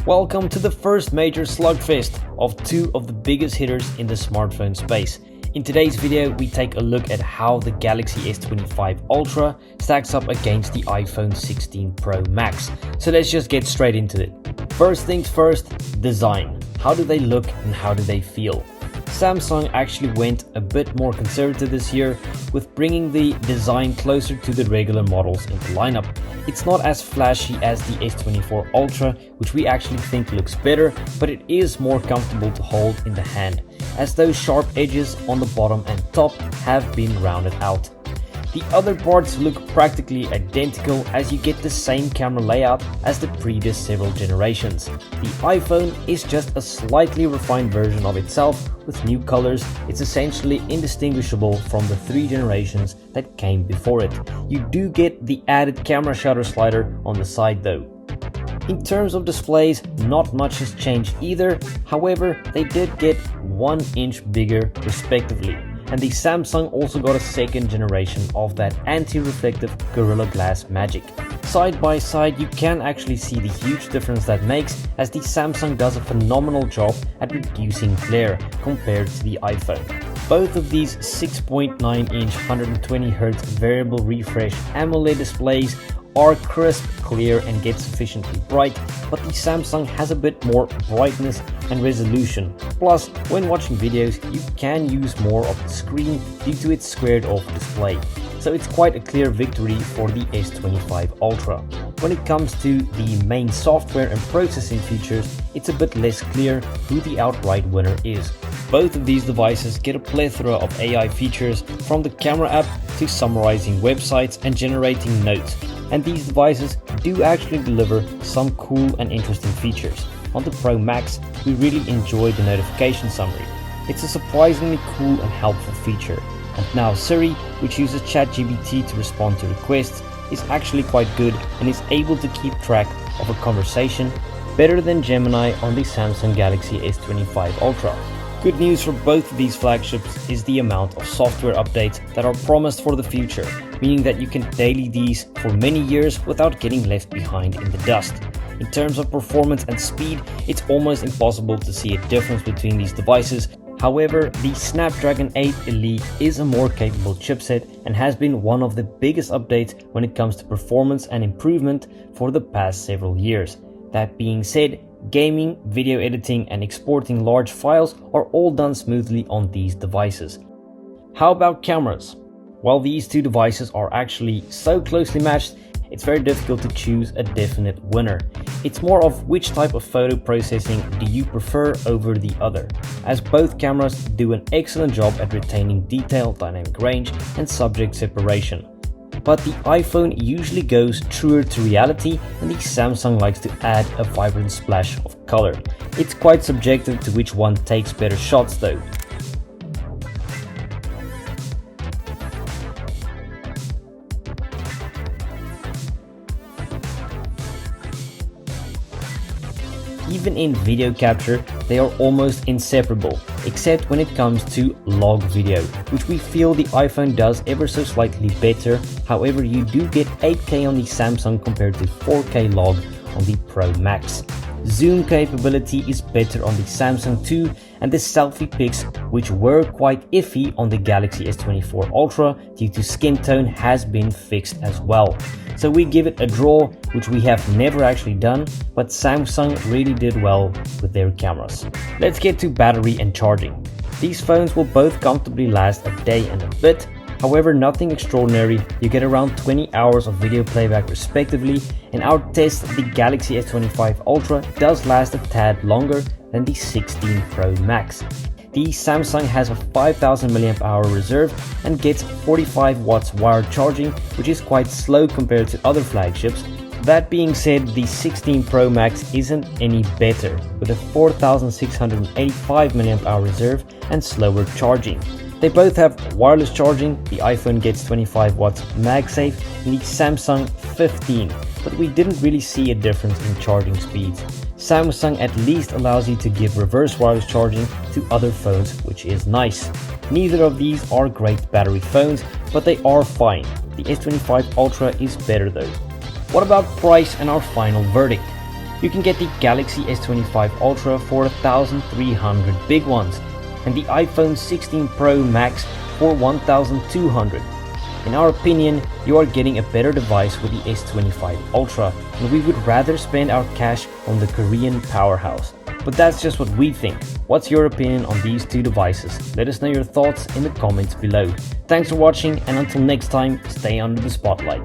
Welcome to the first major slugfest of two of the biggest hitters in the smartphone space. In today's video, we take a look at how the Galaxy S25 Ultra stacks up against the iPhone 16 Pro Max. So let's just get straight into it. First things first, design. How do they look and how do they feel? Samsung actually went a bit more conservative this year with bringing the design closer to the regular models in the lineup. It's not as flashy as the S24 Ultra, which we actually think looks better, but it is more comfortable to hold in the hand, as those sharp edges on the bottom and top have been rounded out. The other parts look practically identical as you get the same camera layout as the previous several generations. The iPhone is just a slightly refined version of itself with new colors. It's essentially indistinguishable from the 3 generations that came before it. You do get the added camera shutter slider on the side though. In terms of displays, not much has changed either. However, they did get 1 inch bigger respectively. And the Samsung also got a second generation of that anti-reflective Gorilla Glass magic. Side by side, you can actually see the huge difference that makes, as the Samsung does a phenomenal job at reducing glare compared to the iPhone. Both of these 6.9-inch 120Hz variable refresh AMOLED displays are crisp, clear and get sufficiently bright, but the Samsung has a bit more brightness and resolution. Plus, when watching videos, you can use more of the screen due to its squared off display. So it's quite a clear victory for the S25 Ultra. When it comes to the main software and processing features, it's a bit less clear who the outright winner is. Both of these devices get a plethora of AI features, from the camera app to summarizing websites and generating notes. And these devices do actually deliver some cool and interesting features. On the Pro Max, we really enjoy the notification summary. It's a surprisingly cool and helpful feature. And now Siri, which uses ChatGPT to respond to requests, is actually quite good and is able to keep track of a conversation better than Gemini on the Samsung Galaxy S25 Ultra. Good news for both of these flagships is the amount of software updates that are promised for the future, meaning that you can daily these for many years without getting left behind in the dust. In terms of performance and speed, it's almost impossible to see a difference between these devices. However, the Snapdragon 8 Elite is a more capable chipset and has been one of the biggest updates when it comes to performance and improvement for the past several years. That being said, gaming, video editing and exporting large files are all done smoothly on these devices. How about cameras? While these two devices are actually so closely matched, it's very difficult to choose a definite winner. It's more of which type of photo processing do you prefer over the other, as both cameras do an excellent job at retaining detail, dynamic range and subject separation. But the iPhone usually goes truer to reality and the Samsung likes to add a vibrant splash of color. It's quite subjective to which one takes better shots though. Even in video capture, they are almost inseparable, except when it comes to log video, which we feel the iPhone does ever so slightly better. However, you do get 8K on the Samsung compared to 4K log on the Pro Max. Zoom capability is better on the Samsung too, and the selfie pics, which were quite iffy on the Galaxy S24 Ultra due to skin tone, has been fixed as well. So we give it a draw, which we have never actually done, but Samsung really did well with their cameras. Let's get to battery and charging. These phones will both comfortably last a day and a bit. However, nothing extraordinary. You get around 20 hours of video playback respectively. In our test, the Galaxy S25 Ultra does last a tad longer than the 16 Pro Max. The Samsung has a 5000 mAh reserve and gets 45 watts wired charging, which is quite slow compared to other flagships. That being said, the 16 Pro Max isn't any better, with a 4685 mAh reserve and slower charging. They both have wireless charging. The iPhone gets 25 watts MagSafe and the Samsung 15, but we didn't really see a difference in charging speeds. Samsung at least allows you to give reverse wireless charging to other phones, which is nice. Neither of these are great battery phones, but they are fine. The S25 Ultra is better though. What about price and our final verdict? You can get the Galaxy S25 Ultra for 1,300 big ones and the iPhone 16 Pro Max for 1,200. In our opinion, you are getting a better device with the S25 Ultra, and we would rather spend our cash on the Korean powerhouse. But that's just what we think. What's your opinion on these two devices? Let us know your thoughts in the comments below. Thanks for watching, and until next time, stay under the spotlight.